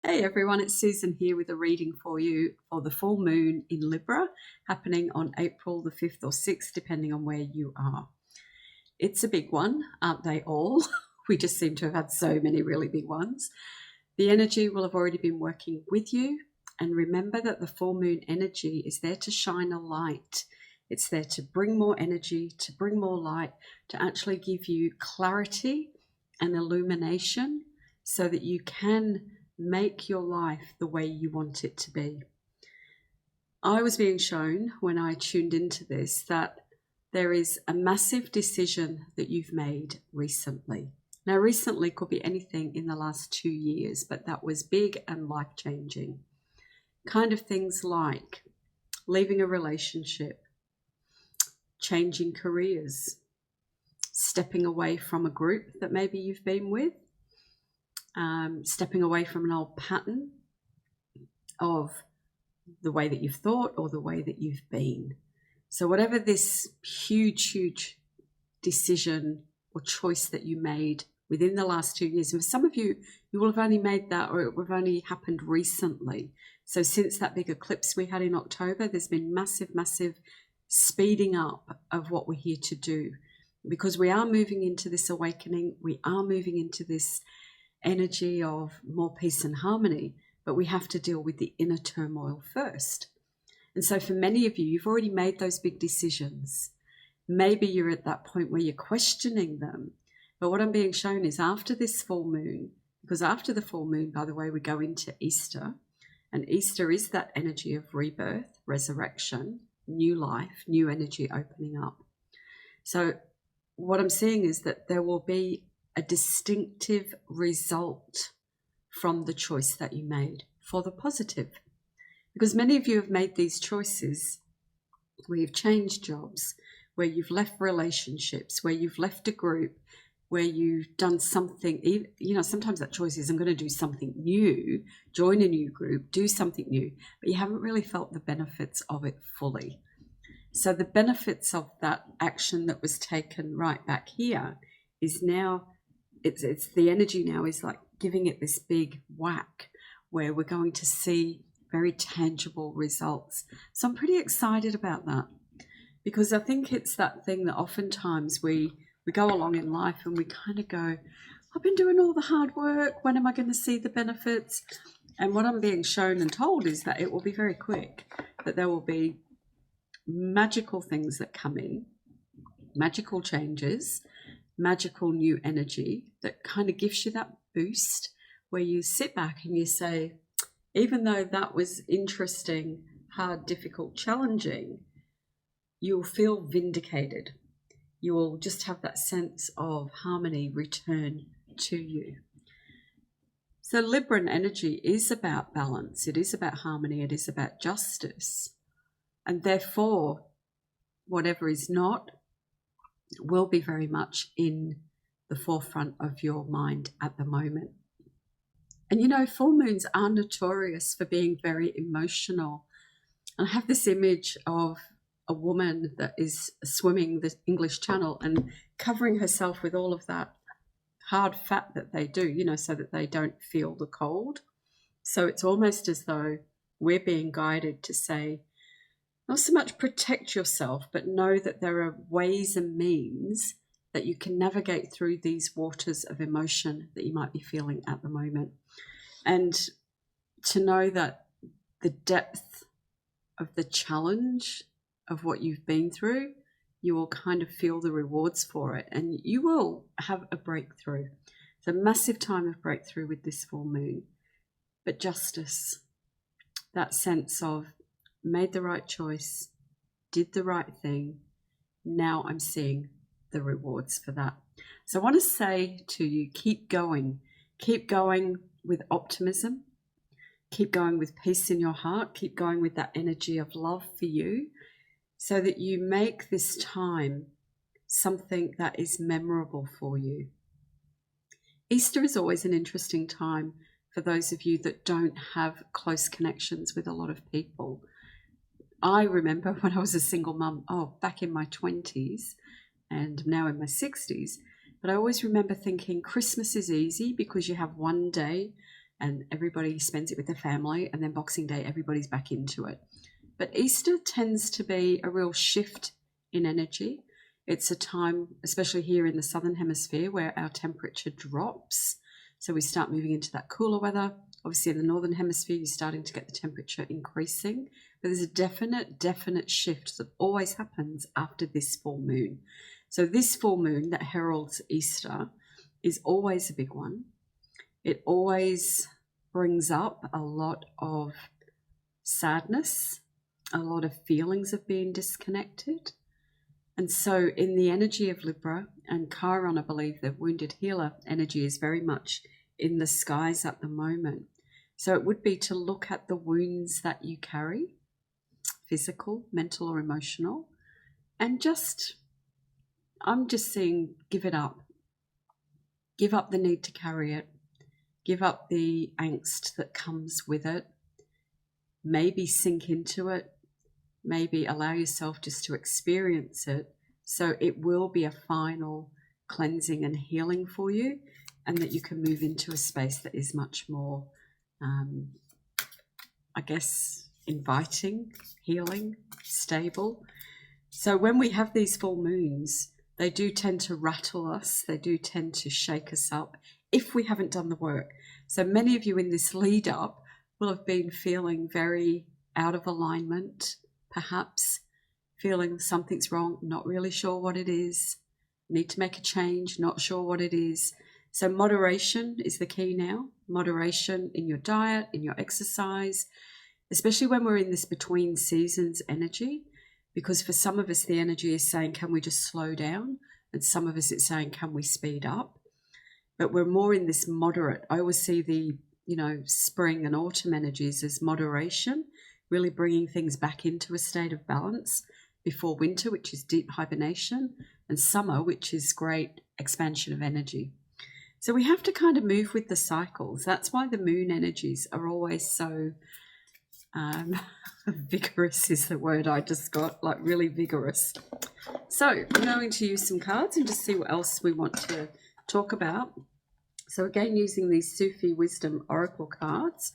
Hey everyone, it's Susan here with a reading for you for the full moon in Libra, happening on April the 5th or 6th, depending on where you are. It's a big one, aren't they all? We just seem to have had so many really big ones. The energy will have already been working with you, and remember that the full moon energy is there to shine a light. It's there to bring more energy, to bring more light, to actually give you clarity and illumination so that you can make your life the way you want it to be. I was being shown when I tuned into this that there is a massive decision that you've made recently. Now, recently could be anything in the last 2 years, but that was big and life-changing. Kind of things like leaving a relationship, changing careers, stepping away from a group that maybe you've been with, stepping away from an old pattern of the way that you've thought or the way that you've been. So whatever this huge decision or choice that you made within the last 2 years, and for some of you, you will have only made that, or it will have only happened recently. So since that big eclipse we had in October, there's been massive speeding up of what we're here to do, because we are moving into this awakening. We are moving into this energy of more peace and harmony, but we have to deal with the inner turmoil first. And so for many of you, you've already made those big decisions. Maybe you're at that point where you're questioning them. But what I'm being shown is after this full moon, because after the full moon, by the way, we go into Easter, and Easter is that energy of rebirth, resurrection, new life, new energy opening up. So what I'm seeing is that there will be a distinctive result from the choice that you made for the positive. Because many of you have made these choices where you've changed jobs, where you've left relationships, where you've left a group, where you've done something, sometimes that choice is I'm going to do something new, join a new group, do something new, but you haven't really felt the benefits of it fully. So the benefits of that action that was taken right back here is now, it's the energy now is like giving it this big whack where we're going to see very tangible results. So I'm pretty excited about that, because I think it's that thing that oftentimes we go along in life and we kind of go, I've been doing all the hard work, when am I going to see the benefits? And what I'm being shown and told is that it will be very quick, that there will be magical things that come in, magical changes, magical new energy that kind of gives you that boost where you sit back and you say, even though that was interesting, hard, difficult, challenging, you'll feel vindicated. You will just have that sense of harmony return to you. So Libran energy is about balance. It is about harmony. It is about justice. And therefore, whatever is not will be very much in the forefront of your mind at the moment. And full moons are notorious for being very emotional. And I have this image of a woman that is swimming the English Channel and covering herself with all of that hard fat that they do, so that they don't feel the cold. So it's almost as though we're being guided to say, not so much protect yourself, but know that there are ways and means that you can navigate through these waters of emotion that you might be feeling at the moment. And to know that the depth of the challenge of what you've been through, you will kind of feel the rewards for it, and you will have a breakthrough. It's a massive time of breakthrough with this full moon. But justice, that sense of made the right choice, did the right thing, now I'm seeing the rewards for that. So I want to say to you, keep going with optimism, keep going with peace in your heart, keep going with that energy of love for you, so that you make this time something that is memorable for you. Easter is always an interesting time for those of you that don't have close connections with a lot of people. I remember when I was a single mum, back in my 20s and now in my 60s, but I always remember thinking Christmas is easy because you have one day and everybody spends it with their family, and then Boxing Day, everybody's back into it. But Easter tends to be a real shift in energy. It's a time, especially here in the Southern Hemisphere, where our temperature drops. So we start moving into that cooler weather. Obviously, in the Northern Hemisphere, you're starting to get the temperature increasing. But there's a definite shift that always happens after this full moon. So this full moon that heralds Easter is always a big one. It always brings up a lot of sadness, a lot of feelings of being disconnected. And so in the energy of Libra and Chiron, I believe the wounded healer energy is very much in the skies at the moment. So it would be to look at the wounds that you carry, physical, mental or emotional, and I'm just seeing give it up. Give up the need to carry it. Give up the angst that comes with it. Maybe sink into it. Maybe allow yourself just to experience it, so it will be a final cleansing and healing for you, and that you can move into a space that is much more, I guess, inviting, healing, stable. So when we have these full moons, they do tend to rattle us. They do tend to shake us up if we haven't done the work. So many of you in this lead up will have been feeling very out of alignment, perhaps feeling something's wrong, not really sure what it is, need to make a change, not sure what it is. So moderation is the key now. Moderation in your diet, in your exercise, especially when we're in this between seasons energy, because for some of us the energy is saying, can we just slow down? And some of us it's saying, can we speed up? But we're more in this moderate. I always see the, spring and autumn energies as moderation, really bringing things back into a state of balance before winter, which is deep hibernation, and summer, which is great expansion of energy. So we have to kind of move with the cycles. That's why the moon energies are always so vigorous is the word I just got, like really vigorous. So I'm going to use some cards and just see what else we want to talk about. So again, using these Sufi Wisdom Oracle cards.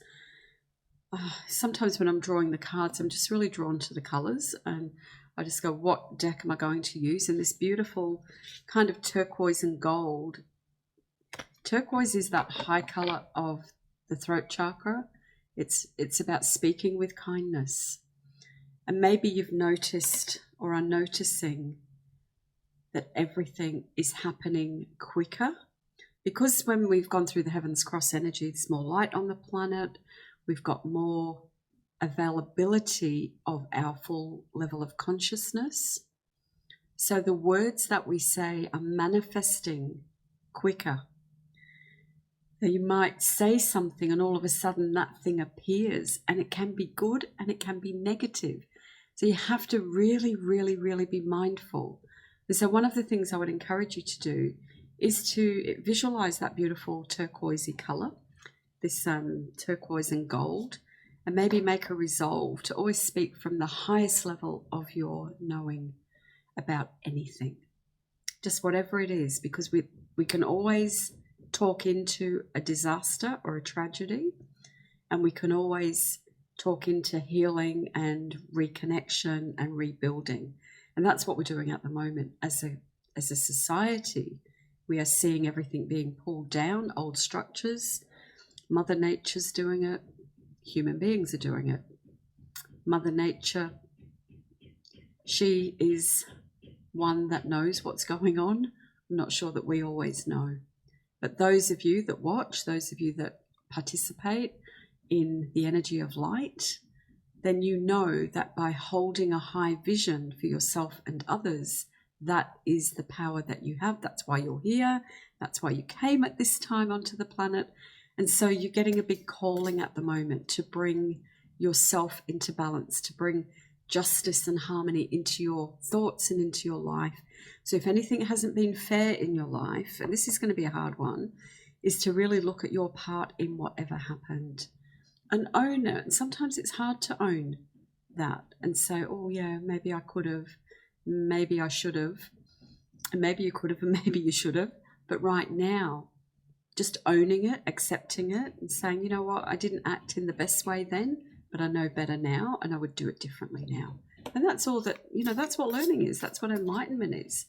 Sometimes when I'm drawing the cards, I'm just really drawn to the colors, and I just go, what deck am I going to use? And this beautiful kind of turquoise and gold. Turquoise is that high color of the throat chakra. It's about speaking with kindness. And maybe you've noticed or are noticing that everything is happening quicker. Because when we've gone through the Heavens Cross energy, there's more light on the planet. We've got more availability of our full level of consciousness. So the words that we say are manifesting quicker. So you might say something and all of a sudden that thing appears, and it can be good and it can be negative. So you have to really, really, really be mindful. And so one of the things I would encourage you to do is to visualize that beautiful turquoisey color, this turquoise and gold, and maybe make a resolve to always speak from the highest level of your knowing about anything, just whatever it is, because we can always talk into a disaster or a tragedy, and we can always talk into healing and reconnection and rebuilding. And that's what we're doing at the moment. As a society, we are seeing everything being pulled down, old structures. Mother Nature's doing it. Human beings are doing it. Mother Nature, she is one that knows what's going on. I'm not sure that we always know. But those of you that watch, those of you that participate in the energy of light, then you know that by holding a high vision for yourself and others, that is the power that you have. That's why you're here. That's why you came at this time onto the planet. And so you're getting a big calling at the moment to bring yourself into balance, to bring justice and harmony into your thoughts and into your life. So if anything hasn't been fair in your life, and this is going to be a hard one, is to really look at your part in whatever happened and own it. And sometimes it's hard to own that and say, oh yeah, maybe I could have, maybe I should have, and maybe you could have, and maybe you should have. But right now, just owning it, accepting it, and saying, you know what, I didn't act in the best way then, but I know better now, and I would do it differently now. And that's all that, that's what learning is. That's what enlightenment is.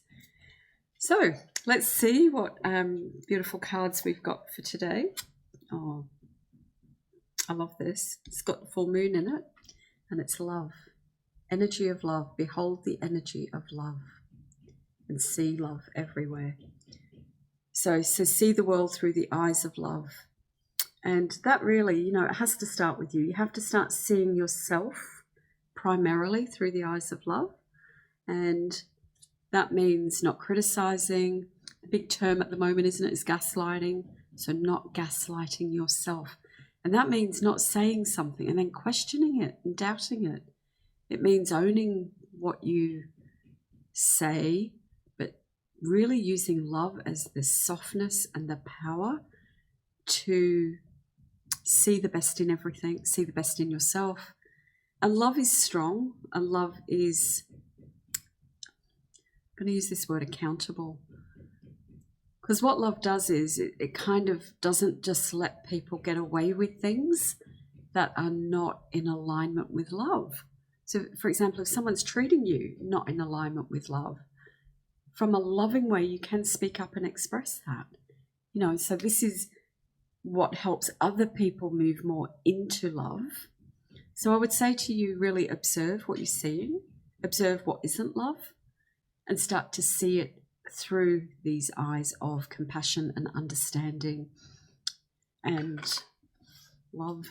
So let's see what beautiful cards we've got for today. Oh, I love this. It's got the full moon in it, and it's love. Energy of love. Behold the energy of love and see love everywhere. So see the world through the eyes of love. And that really, it has to start with you. You have to start seeing yourself primarily through the eyes of love. And that means not criticizing. The big term at the moment, isn't it, is gaslighting. So not gaslighting yourself. And that means not saying something and then questioning it and doubting it. It means owning what you say, but really using love as the softness and the power to see the best in everything, see the best in yourself. And love is strong, and love is, I'm going to use this word, accountable. Because what love does is it kind of doesn't just let people get away with things that are not in alignment with love. So, for example, if someone's treating you not in alignment with love, from a loving way, you can speak up and express that. So this is what helps other people move more into love. So I would say to you, really observe what you're seeing, observe what isn't love, and start to see it through these eyes of compassion and understanding and love.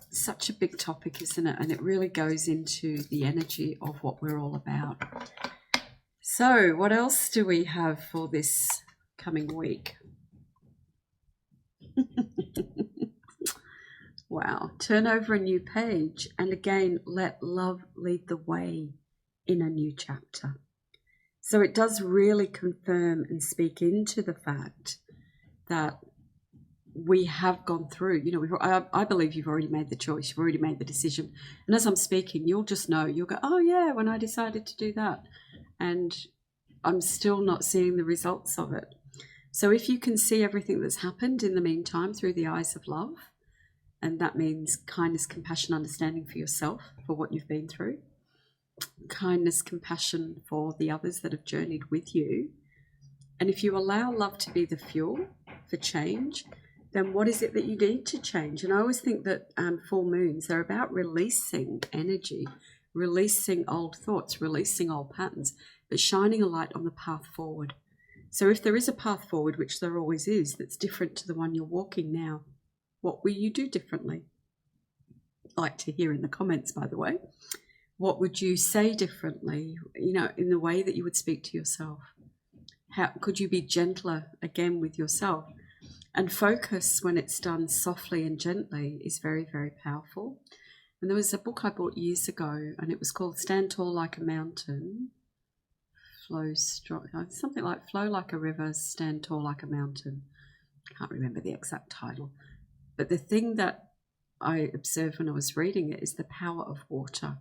Such a big topic, isn't it? And it really goes into the energy of what we're all about. So what else do we have for this coming week? Wow. Turn over a new page, and again, let love lead the way in a new chapter. So it does really confirm and speak into the fact that we have gone through, I believe you've already made the choice, you've already made the decision. And as I'm speaking, you'll just know, you'll go, oh yeah, when I decided to do that. And I'm still not seeing the results of it. So if you can see everything that's happened in the meantime through the eyes of love, and that means kindness, compassion, understanding for yourself, for what you've been through, kindness, compassion for the others that have journeyed with you. And if you allow love to be the fuel for change, then what is it that you need to change? And I always think that full moons, they're about releasing energy, releasing old thoughts, releasing old patterns, but shining a light on the path forward. So if there is a path forward, which there always is, that's different to the one you're walking now, what will you do differently? I'd like to hear in the comments, by the way. What would you say differently, in the way that you would speak to yourself? How could you be gentler again with yourself? And focus, when it's done softly and gently, is very, very powerful. And there was a book I bought years ago, and it was called Stand Tall Like a Mountain, Flow Strong, something like Flow Like a River, Stand Tall Like a Mountain. I can't remember the exact title. But the thing that I observed when I was reading it is the power of water.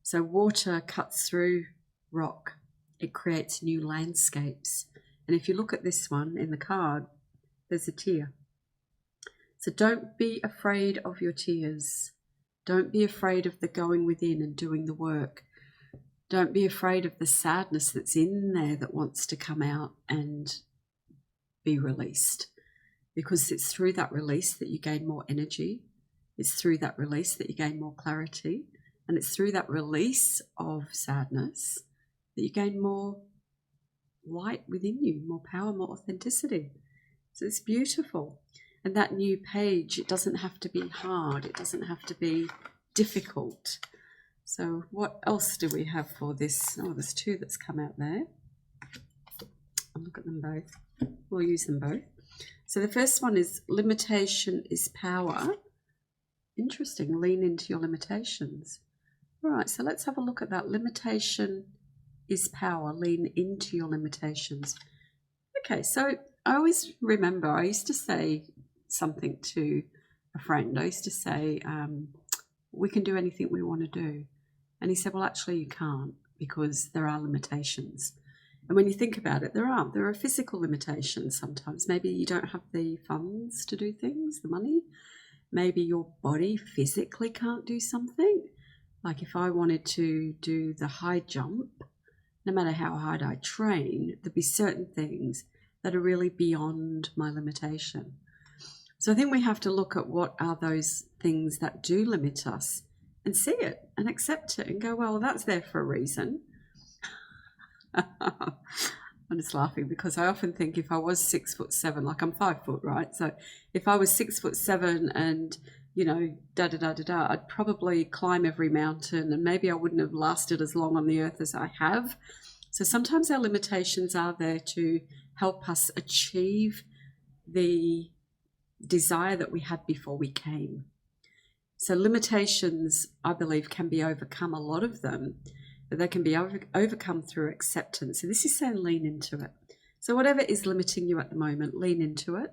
So water cuts through rock. It creates new landscapes. And if you look at this one in the card, there's a tear. So don't be afraid of your tears. Don't be afraid of the going within and doing the work. Don't be afraid of the sadness that's in there that wants to come out and be released. Because it's through that release that you gain more energy. It's through that release that you gain more clarity. And it's through that release of sadness that you gain more light within you, more power, more authenticity. So it's beautiful. And that new page, it doesn't have to be hard. It doesn't have to be difficult. So what else do we have for this? Oh, there's two that's come out there. I'll look at them both. We'll use them both. So the first one is limitation is power. Interesting. Lean into your limitations. All right, so let's have a look at that. Limitation is power. Lean into your limitations. Okay, so I always remember I used to say something to a friend. I used to say, we can do anything we want to do. And he said, well, actually you can't, because there are limitations. And when you think about it, there are physical limitations sometimes. Maybe you don't have the funds to do things, the money. Maybe your body physically can't do something. Like if I wanted to do the high jump, no matter how hard I train, there'd be certain things that are really beyond my limitation. So I think we have to look at what are those things that do limit us and see it and accept it and go, well, that's there for a reason. I'm just laughing because I often think if I was 6'7", like I'm 5 foot, right? So if I was 6'7" and, you know, I'd probably climb every mountain, and maybe I wouldn't have lasted as long on the earth as I have. So sometimes our limitations are there to help us achieve the desire that we had before we came. So limitations, I believe, can be overcome, a lot of them, but they can be overcome through acceptance. So this is saying lean into it. So whatever is limiting you at the moment, lean into it,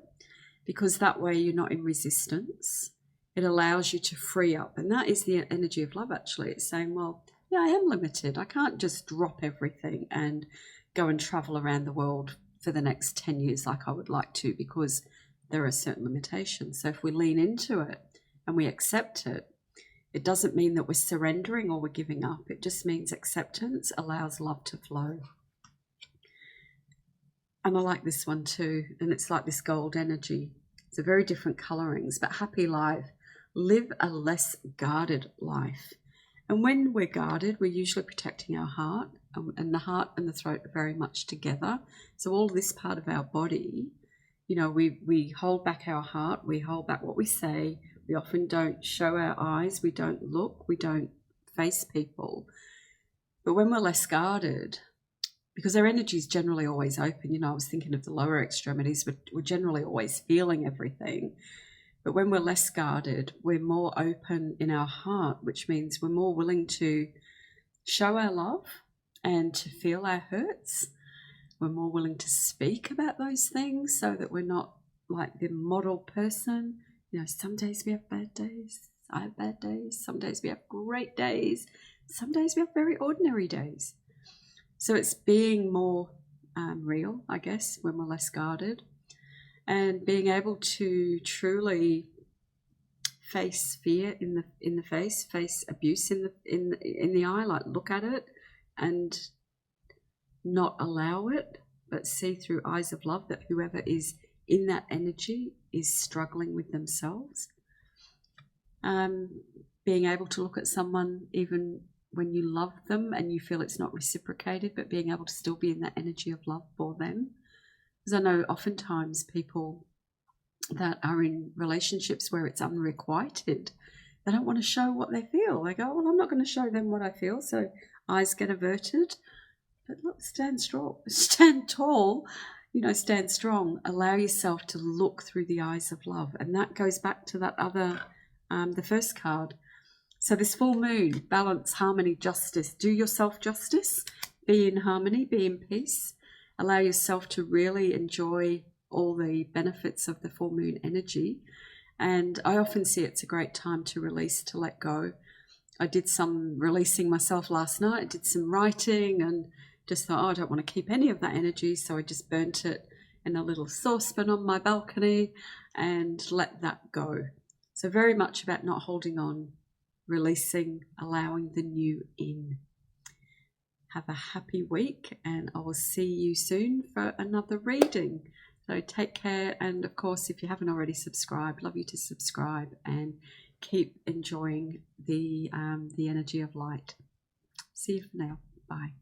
because that way you're not in resistance. It allows you to free up. And that is the energy of love, actually. It's saying, well, yeah, I am limited. I can't just drop everything and go and travel around the world for the next 10 years like I would like to, because there are certain limitations. So if we lean into it and we accept it, it doesn't mean that we're surrendering or we're giving up. It just means acceptance allows love to flow. And I like this one too. And it's like this gold energy. It's a very different colorings, but happy life. Live a less guarded life. And when we're guarded, we're usually protecting our heart, and the heart and the throat are very much together. So all this part of our body, you know, we hold back our heart, we hold back what we say. We often don't show our eyes, we don't look, we don't face people. But when we're less guarded, because our energy is generally always open, you know, I was thinking of the lower extremities, we're generally always feeling everything. But when we're less guarded, we're more open in our heart, which means we're more willing to show our love and to feel our hurts. We're more willing to speak about those things so that we're not like the model person. You know, some days we have bad days. I have bad days. Some days we have great days. Some days we have very ordinary days. So it's being more real, I guess, when we're less guarded, and being able to truly face fear in the face abuse in the eye, like look at it and not allow it, but see through eyes of love that whoever is in that energy is struggling with themselves. Being able to look at someone even when you love them and you feel it's not reciprocated, but being able to still be in that energy of love for them. Because I know oftentimes people that are in relationships where it's unrequited, they don't want to show what they feel. They go, well, I'm not going to show them what I feel, so eyes get averted. But look, stand strong, stand tall, you know, stand strong. Allow yourself to look through the eyes of love. And that goes back to that other, the first card. So this full moon, balance, harmony, justice. Do yourself justice. Be in harmony, be in peace. Allow yourself to really enjoy all the benefits of the full moon energy. And I often see it's a great time to release, to let go. I did some releasing myself last night. I did some writing and just thought, oh, I don't want to keep any of that energy. So I just burnt it in a little saucepan on my balcony and let that go. So very much about not holding on, releasing, allowing the new in. Have a happy week, and I will see you soon for another reading. So take care, and of course, if you haven't already subscribed, love you to subscribe and keep enjoying the energy of light. See you for now. Bye.